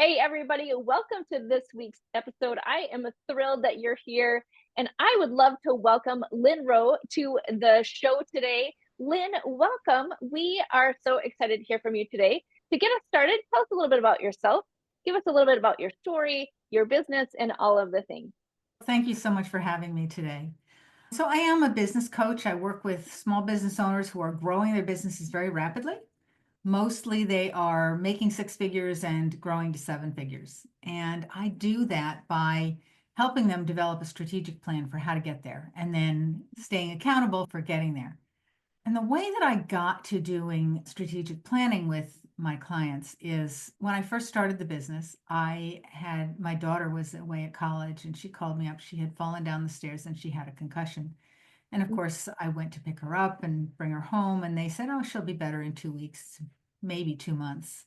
Hey, everybody, welcome to this week's episode. I am thrilled that you're here, and I would love to welcome Lynne Roe to the show today. Lynne, welcome. We are so excited to hear from you today. To get us started, tell us a little bit about yourself. Give us a little bit about your story, your business, and all of the things. Thank you so much for having me today. So, I am a business coach. I work with small business owners who are growing their businesses very rapidly. Mostly they are making six figures and growing to seven figures. And I do that by helping them develop a strategic plan for how to get there and then staying accountable for getting there. And the way that I got to doing strategic planning with my clients is when I first started the business, my daughter was away at college and she called me up. She had fallen down the stairs and she had a concussion. And of course, I went to pick her up and bring her home, and they said, oh, she'll be better in 2 weeks, maybe 2 months.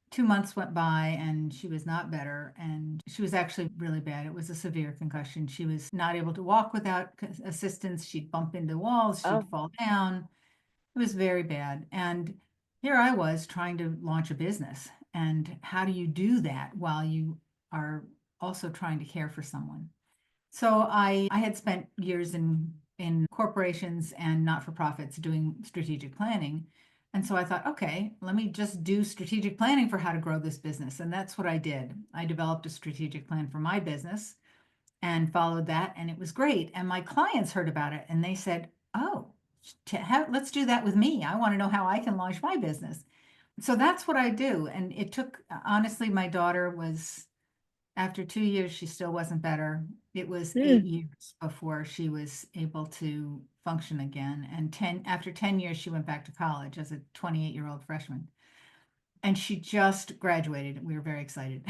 2 months went by and she was not better. And she was actually really bad. It was a severe concussion. She was not able to walk without assistance. She'd bump into walls, she'd Oh, fall down. It was very bad. And here I was trying to launch a business. And how do you do that while you are also trying to care for someone? So I had spent years in corporations and not-for-profits doing strategic planning. And so I thought, okay, let me just do strategic planning for how to grow this business. And that's what I did. I developed a strategic plan for my business and followed that, and it was great. And my clients heard about it and they said, oh, let's do that with me. I want to know how I can launch my business. So that's what I do. And it took, honestly, my daughter was, after 2 years, she still wasn't better. It was hmm. 8 years before she was able to function again. And after 10 years, she went back to college as a 28-year-old freshman. And she just graduated. We were very excited.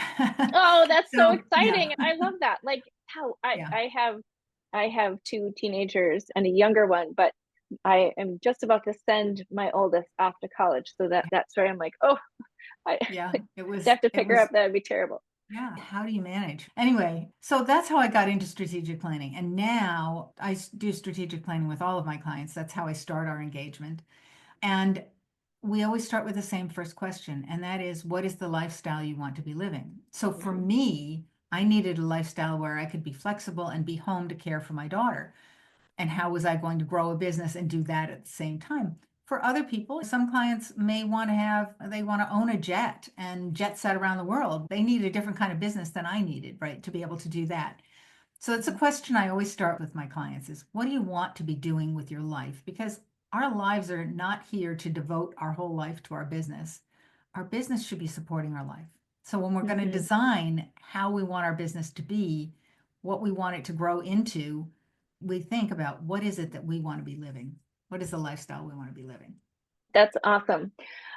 Oh, that's so So, yeah, exciting. And I love that. Like how yeah, I have two teenagers and a younger one, but I am just about to send my oldest off to college. So that's where I'm like, oh, I yeah. to have to It pick her up. was That would be terrible. Yeah, how do you manage? Anyway, so that's how I got into strategic planning. And now do strategic planning with all of my clients. That's how I start our engagement. And we always start with the same first question, and that is, what is the lifestyle you want to be living? So for Mhm. me, I needed a lifestyle where I could be flexible and be home to care for my daughter. And how was I going to grow a business and do that at the same time? For other people, some clients may they want to own a jet and jet set around the world. They need a different kind of business than I needed, right, to be able to do that. So it's a question I always start with my clients is, what do you want to be doing with your life? Because our lives are not here to devote our whole life to our business. Our business should be supporting our life. So when we're going to Mhm. design how we want our business to be, what we want it to grow into, we think about what is it that we want to be living? What is the lifestyle we want to be living? That's awesome.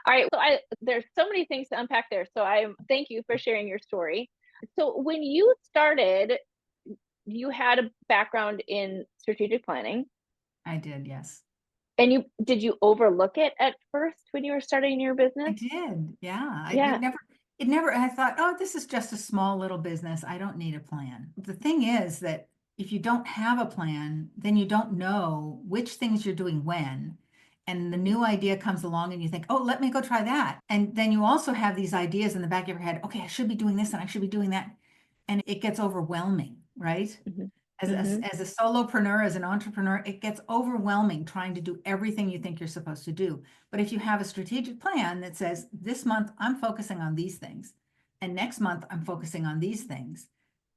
All right. So there's so many things to unpack there. So I thank you for sharing your story. So when you started, you had a background in strategic planning. I did, yes. And did you overlook it at first when you were starting your I business? did. Yeah. Yeah. I thought, oh, this is just a small little business. I don't need a plan. The thing is that if you don't have a plan, then you don't know which things you're doing when. And the Mhm. new idea comes along and you think, oh, let me go try that. And then you also have these ideas in the back of your head. Okay, I should be doing this and I should be doing that. And it gets overwhelming, right? Mhm. As Mhm. as a solopreneur, as an entrepreneur, it gets overwhelming trying to do everything you think you're supposed to do. But if you have a strategic plan that says, this month I'm focusing on these things, and next month I'm focusing on these things,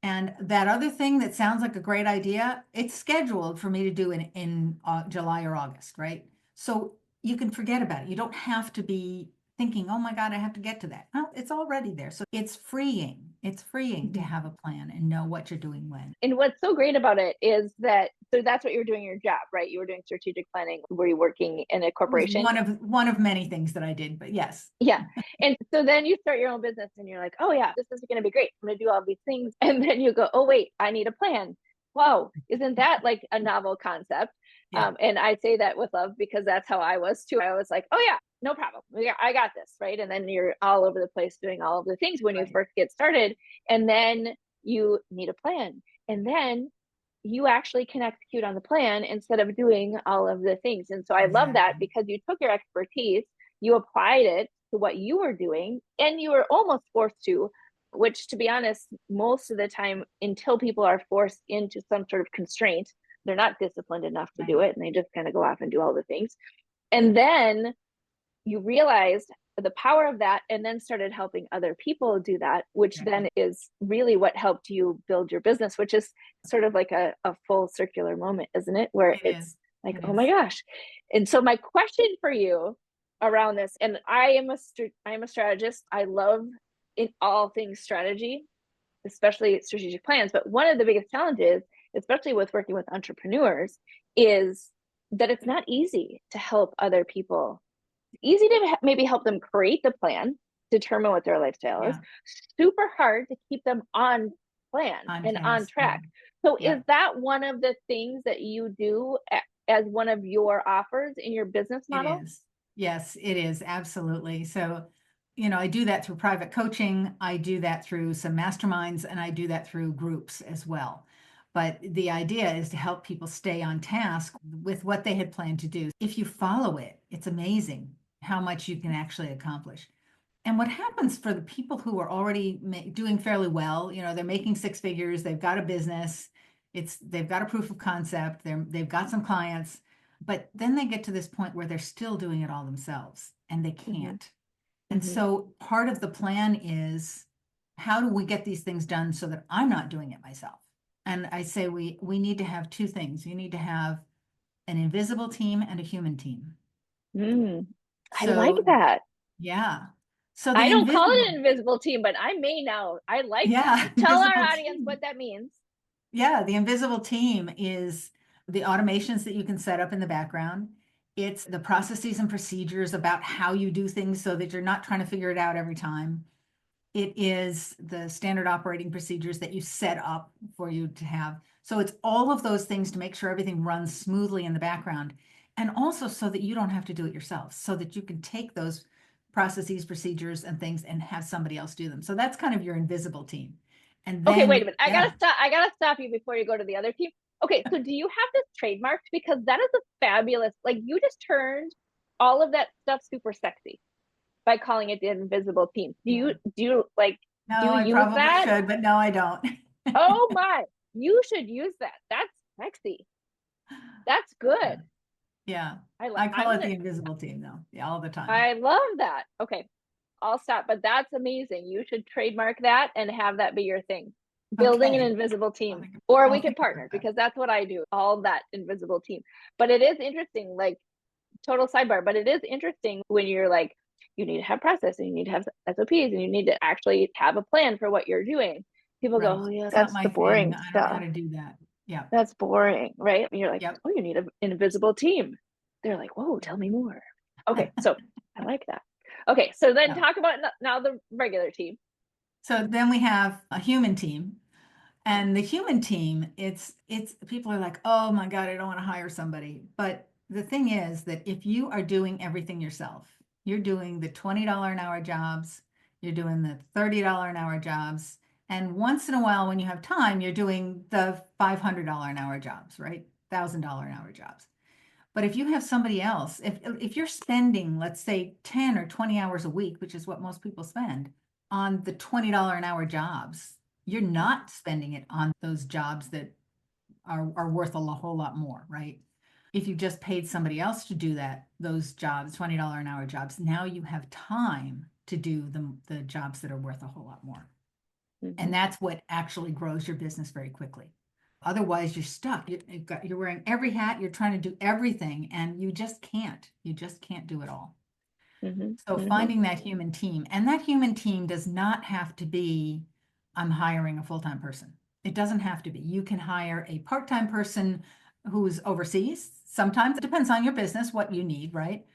and that other thing that sounds like a great idea, it's scheduled for me to do in July or August, right? So you can forget about it. You don't have to be thinking, oh my God, I have to get to that. No, it's already there. So it's freeing. It's freeing to Mhm. have a plan and know what you're doing when. And what's so great about it is that so that's what you were doing in your job, right? You were doing strategic planning. Were you working in a It was corporation? one of many things that I did, but yes. Yeah. And so then you start your own business and you're like, oh yeah, this is going to be great. I'm going to do all these things. And then you go, oh wait, I need a plan. Wow. Isn't that like a novel concept? Yeah, And I say that with love because that's how I was too. I was like, oh yeah, no problem. Yeah, I got this. Right. And then you're all over the place doing all of the things when you right. first get started. And then you need a plan. And then you actually can execute on the plan instead of doing all of the things. And so I love that Exactly. because you took your expertise, you applied it to what you were doing, and you were almost forced to. which to be honest, most of the time, until people are forced into some sort of constraint, they're not disciplined enough to do Right. it. And they just kind of go off and do all the things. And then you realized the power of that and then started helping other people do that, which then Exactly. is really what helped you build your business, which is sort of like a full circular moment, isn't it? Where It is. it's like, It oh my is. gosh. And so my question for you around this, and I am a strategist. I love in all things strategy, especially strategic plans. But one of the biggest challenges, especially with working with entrepreneurs, is that it's not easy to help other people. It's easy to maybe help them create the plan, determine what their lifestyle is. Yeah. Super hard to keep them on plan On and on task. Yeah. track. So Yeah. is that one of the things that you do as one of your offers in your business It model? is. Yes, it is. Absolutely. So, I do that through private coaching. I do that through some masterminds, and I do that through groups as well. But the idea is to help people stay on task with what they had planned to do. If you follow it, it's amazing how much you can actually accomplish. And what happens for the people who are already doing fairly well, they're making six figures, they've got a business, they've got a proof of concept, they've got some clients, but then they get to this point where they're still doing it all themselves and they Mm-hmm. can't. And Mm-hmm. so part of the plan is, how do we get these things done so that I'm not doing it myself? And I say we need to have two things. You need to have an invisible team and a human team. I like So that. yeah. So I the don't call it invisible, an invisible team, but I may now. I like that. yeah, Tell our invisible audience team. what that means. Yeah, the invisible team is the automations that you can set up in the background. It's the processes and procedures about how you do things so that you're not trying to figure it out every time. It is the standard operating procedures that you set up for you to have. So it's all of those things to make sure everything runs smoothly in the background. And also so that you don't have to do it yourself, so that you can take those processes, procedures, and things and have somebody else do them. So that's kind of your invisible team. And Okay, wait a then, minute. I yeah, gotta stop. I gotta stop you before you go to the other team. Okay, so do you have this trademarked? Because that is a fabulous. Like you just turned all of that stuff super sexy by calling it the invisible team. yeah. Do you like do No, I you use probably that? should, but no, I don't. Oh my! You should use that. That's sexy. That's Yeah. good. Yeah. I I I'm call it gonna. the invisible team though. Yeah, all the time. I love that. Okay, I'll stop. But that's amazing. You should trademark that and have that be your thing. Building an Okay. invisible I'll team. think, Or we I'll could think about partner that. because that's what I do, all that invisible team. But it is interesting, like total sidebar, but it is interesting when you're like, you need to have process and you need to have SOPs and you need to actually have a plan for what you're doing. People go, Right. oh, yeah, It's not that's my the thing. boring I don't know how stuff. to do that. Yeah. That's boring, right? And you're like, Yep. oh, you need an invisible team. They're like, whoa, tell me more. Okay, so I like that. Okay, so then Yeah. talk about now the regular team. So then we have a human team. Okay. And the human team, it's people are like, oh my God, I don't want to hire somebody. But the thing is that if you are doing everything yourself, you're doing the $20 an hour jobs, you're doing the $30 an hour jobs, and once in a while when you have time, you're doing the $500 an hour jobs, right? $1,000 an hour jobs. But if you have somebody else, if you're spending, let's say 10 or 20 hours a week, which is what most people spend on the $20 an hour jobs, you're not spending it on those jobs that are worth a whole lot more, right? If you just paid somebody else to do those jobs, $20 an hour jobs, now you have time to do the jobs that are worth a whole lot more. Mm-hmm. And that's what actually grows your business very quickly. Otherwise, you're stuck. You're wearing every hat, you're trying to do everything, and you just can't. You just can't do it all. Mm-hmm. So Mm-hmm. finding that human team, and that human team does not have to be, I'm hiring a full-time person. It doesn't have to be. You can hire a part-time person who's overseas. Sometimes it depends on your business, what you need, right?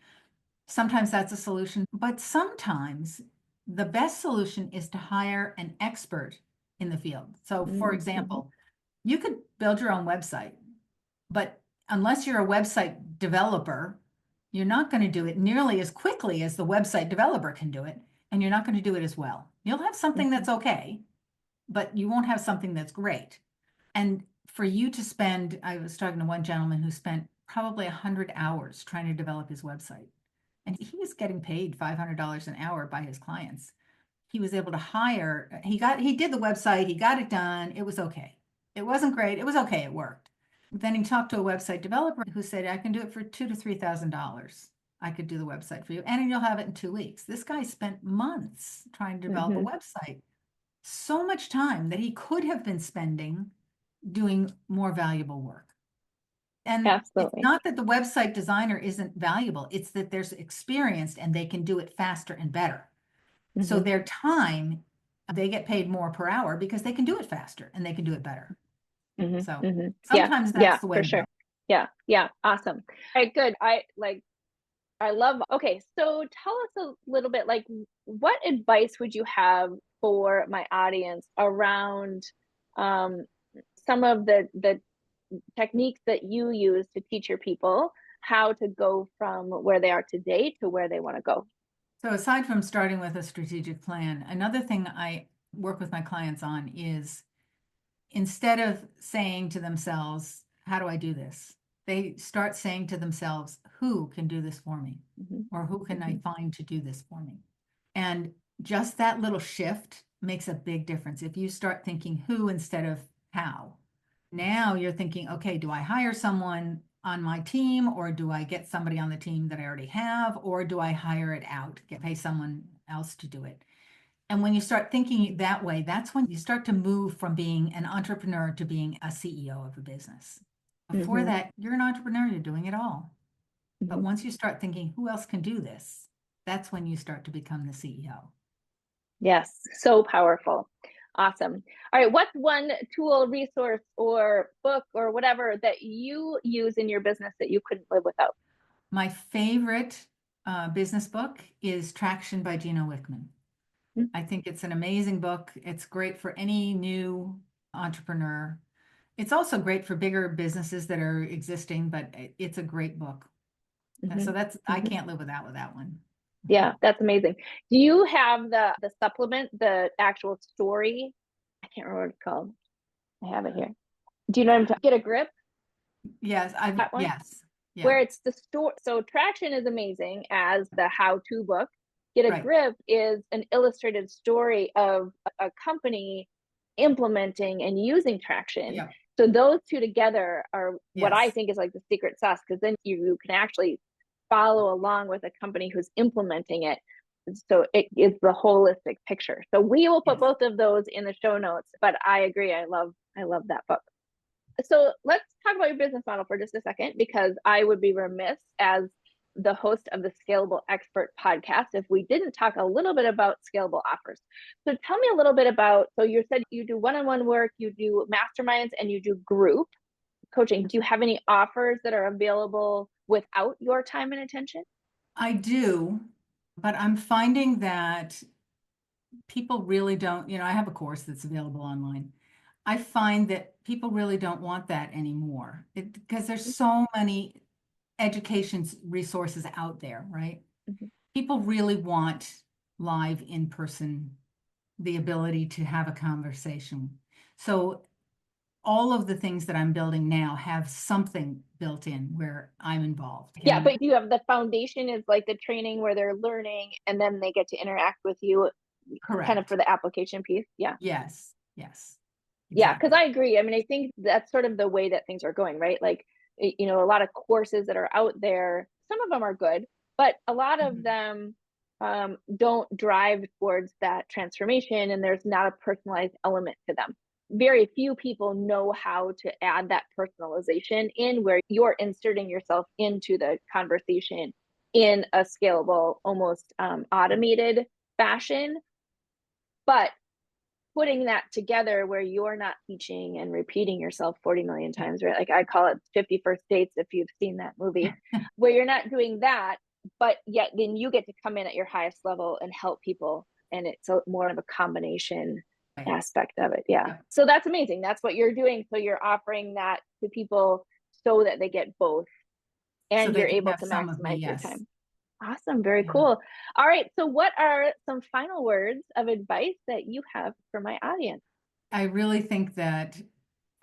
Sometimes that's a solution, but sometimes the best solution is to hire an expert in the field. So, for Mm-hmm. example, you could build your own website, but unless you're a website developer, you're not going to do it nearly as quickly as the website developer can do it, and you're not going to do it as well. You'll have something Mm-hmm. that's okay, but you won't have something that's great. And for you to spend, I was talking to one gentleman who spent probably 100 hours trying to develop his website, and he was getting paid $500 an hour by his clients. he was able to hire, he did the website, he got it done. It was okay. It wasn't great. It was okay. It worked. Then he talked to a website developer who said, I can do it for $2,000 to $3,000. I could do the website for you and you'll have it in 2 weeks. This guy spent months trying to develop a website, so much time that he could have been spending doing more valuable work. And it's Absolutely. not that the website designer isn't valuable, it's that they're experienced and they can do it faster and better. So their time, they get paid more per hour because they can do it faster and they can do it better. So Yeah, sometimes yeah, that's the way for to sure. go. Yeah, awesome. All right, good. I love, okay, so tell us a little bit, like, what advice would you have for my audience around some of the techniques that you use to teach your people how to go from where they are today to where they want to go? So aside from starting with a strategic plan, another thing I work with my clients on is instead of saying to themselves, how do I do this? They start saying to themselves, who can do this for me? Or who can I find to do this for me? And just that little shift makes a big difference. If you start thinking who instead of how, now you're thinking, okay, do I hire someone on my team or do I get somebody on the team that I already have, or do I hire it out, pay someone else to do it? And when you start thinking that way, that's when you start to move from being an entrepreneur to being a CEO of a business. Before that, you're an entrepreneur, you're doing it all. But once you start thinking, who else can do this? That's when you start to become the CEO. Yes, so powerful. Awesome. All right, what's one tool, resource, or book or whatever that you use in your business that you couldn't live without? My favorite business book is Traction by Gino Wickman. I think it's an amazing book. It's great for any new entrepreneur. It's also great for bigger businesses that are existing, but it's a great book. So that's, I can't live without that one. Yeah, that's amazing. Do you have the supplement, the actual story? I can't remember what it's called. I have it here. Do you know what I'm talking? Get a grip? Yes, That one? yes. Yeah. Where it's the story. So Traction is amazing as the how-to book. Get a Right. Grip is an illustrated story of a company implementing and using Traction. Yeah. So those two together are what I Yes. think is like the secret sauce, because then you can actually follow along with a company who's implementing it. So it is the holistic picture. So we will put Yes. both of those in the show notes, but I agree. I love that book. So let's talk about your business model for just a second, because I would be remiss as the host of the Scalable Expert Podcast if we didn't talk a little bit about scalable offers. So tell me a little bit about, so you said you do one-on-one work, you do masterminds, and you do group coaching. Do you have any offers that are available without your time and attention? I do, but I'm finding that people really don't, I have a course that's available online. I find that people really don't want that anymore because there's so many education resources out there, right? People really want live in person, the ability to have a conversation. So all of the things that I'm building now have something built in where I'm involved. Yeah, but you have the foundation is like the training where they're learning and then they get to interact with you kind of Correct. for the application piece. Yeah. Yes. Yes. Yeah, because Exactly. I agree. I mean, I think that's sort of the way that things are going, right? Like, a lot of courses that are out there, some of them are good, but a lot of them don't drive towards that transformation, and there's not a personalized element to them. Very few people know how to add that personalization in where you're inserting yourself into the conversation in a scalable, almost automated fashion. But putting that together where you're not teaching and repeating yourself 40 million times, right? Like I call it 50 First Dates if you've seen that movie, where you're not doing that, but yet then you get to come in at your highest level and help people. And it's more of a combination Right. aspect of it. Yeah. Yeah. So that's amazing. That's what you're doing. So you're offering that to people so that they get both So and they you're can able have to some of me. maximize your Yes. time. Awesome. Very Yeah. cool. All right. So, what are some final words of advice that you have for my audience? I really think that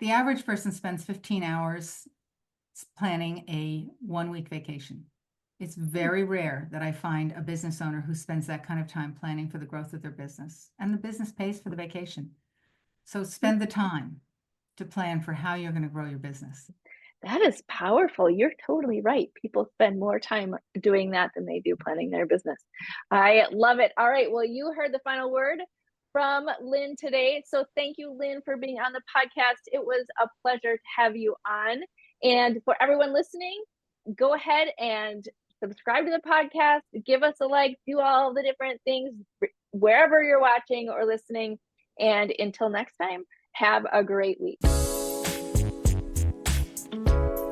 the average person spends 15 hours planning a 1 week vacation. It's very rare that I find a business owner who spends that kind of time planning for the growth of their business, and the business pays for the vacation. So spend the time to plan for how you're going to grow your business. That is powerful. You're totally right. People spend more time doing that than they do planning their business. I love it. All right. Well, you heard the final word from Lynne today. So thank you, Lynne, for being on the podcast. It was a pleasure to have you on. And for everyone listening, go ahead and subscribe to the podcast, give us a like, do all the different things wherever you're watching or listening. And until next time, have a great week.